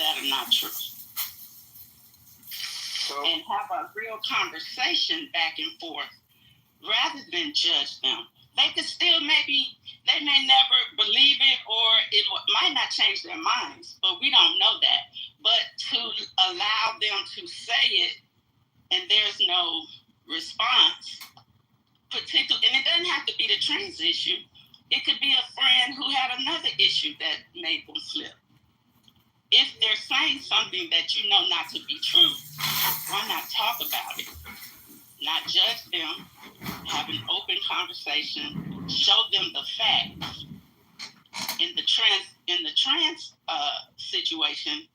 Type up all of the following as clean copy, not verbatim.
that are not true. And have a real conversation back and forth rather than judge them. They could still they may never believe it, or it might not change their minds, but we don't know that. But to allow them to say it and there's no response, particularly, and it doesn't have to be the trans issue. It could be a friend who had another issue that made them slip. If they're saying something that you know not to be true, why not talk about it? Not judge them, have an open conversation, show them the facts. In the trans situation,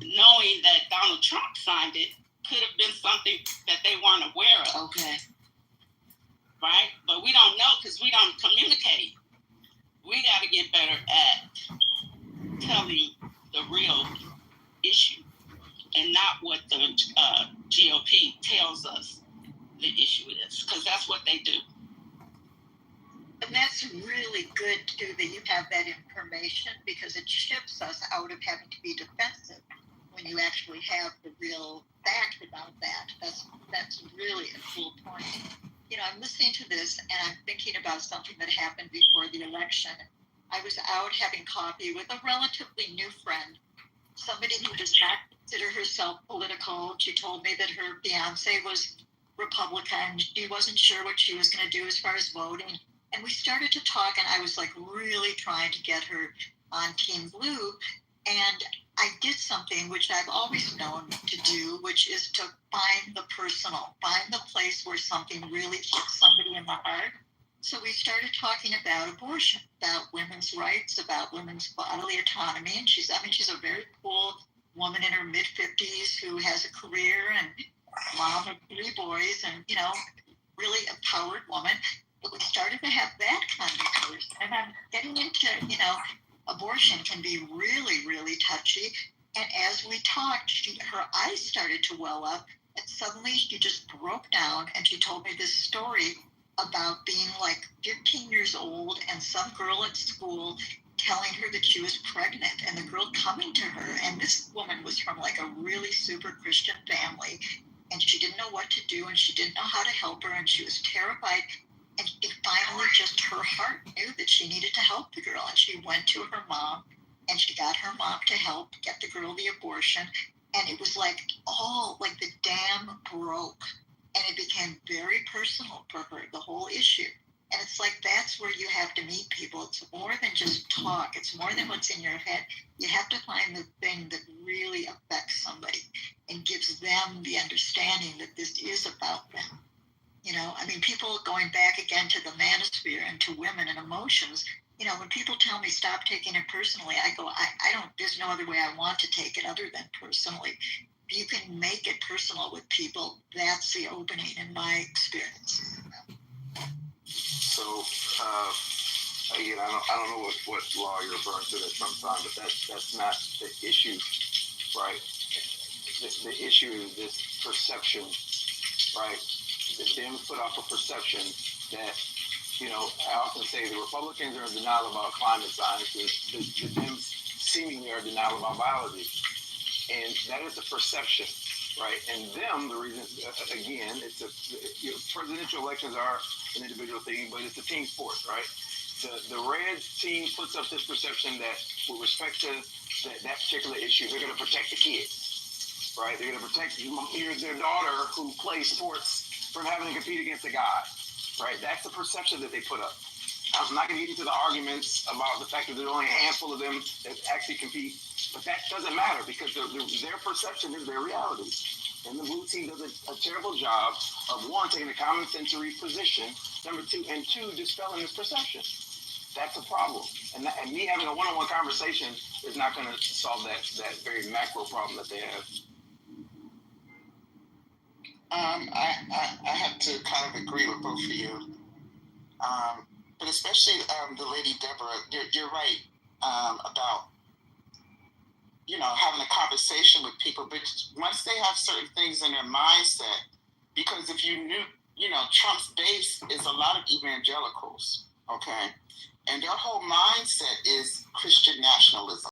knowing that Donald Trump signed it could have been something that they weren't aware of. Okay. Right? But we don't know because we don't communicate. We got to get better at telling the real issue and not what the GOP tells us the issue is, because that's what they do. And that's really good, too, that you have that information, because it shifts us out of having to be defensive when you actually have the real fact about that. That's really a cool point. You know, I'm listening to this, and I'm thinking about something that happened before the election. I was out having coffee with a relatively new friend, somebody who does not consider herself political. She told me that her fiance was Republican. She wasn't sure what she was going to do as far as voting. And we started to talk, and I was like really trying to get her on Team Blue. And I did something which I've always known to do, which is to find the personal, find the place where something really hits somebody in the heart. So we started talking about abortion, about women's rights, about women's bodily autonomy. And she's a very cool woman in her mid-50s who has a career and mom of 3 boys and, you know, really empowered woman. But we started to have that conversation. And I'm getting into, you know, abortion can be really, really touchy. And as we talked, her eyes started to well up. And suddenly she just broke down and she told me this story about being like 15 years old and some girl at school telling her that she was pregnant, and the girl coming to her, and this woman was from like a really super Christian family, and she didn't know what to do, and she didn't know how to help her, and she was terrified. And she finally, just her heart knew that she needed to help the girl, and she went to her mom, and she got her mom to help get the girl the abortion. And it was like the dam broke, and it became very personal for her, the whole issue. And it's like, that's where you have to meet people. It's more than just talk. It's more than what's in your head. You have to find the thing that really affects somebody and gives them the understanding that this is about them. You know, I mean, people going back again to the manosphere and to women and emotions, you know, when people tell me stop taking it personally, I go, I don't, there's no other way I want to take it other than personally. If you can make it personal with people, that's the opening in my experience. So, again, I don't know what law you're referring to that Trump signed, but that's not the issue, right? The issue is this perception, right? The Dems put off a perception that, you know, I often say the Republicans are in denial about climate science, the Dems seemingly are in denial about biology. And that is a perception, right? And them, the reason, again, presidential elections are an individual thing, but it's a team sport, right? The red team puts up this perception that with respect to that particular issue, they're going to protect the kids, right? They're going to protect their daughter who plays sports from having to compete against a guy, right? That's the perception that they put up. I'm not going to get into the arguments about the fact that there's only a handful of them that actually compete, but that doesn't matter because their perception is their reality. And the blue team does a terrible job of, one, taking a common sensory position, number two, and two, dispelling this perception. That's a problem. And me having a one-on-one conversation is not going to solve that very macro problem that they have. I have to kind of agree with both of you. But especially the lady Deborah, you're right about, you know, having a conversation with people. But once they have certain things in their mindset, because if you knew, you know, Trump's base is a lot of evangelicals, okay? And their whole mindset is Christian nationalism.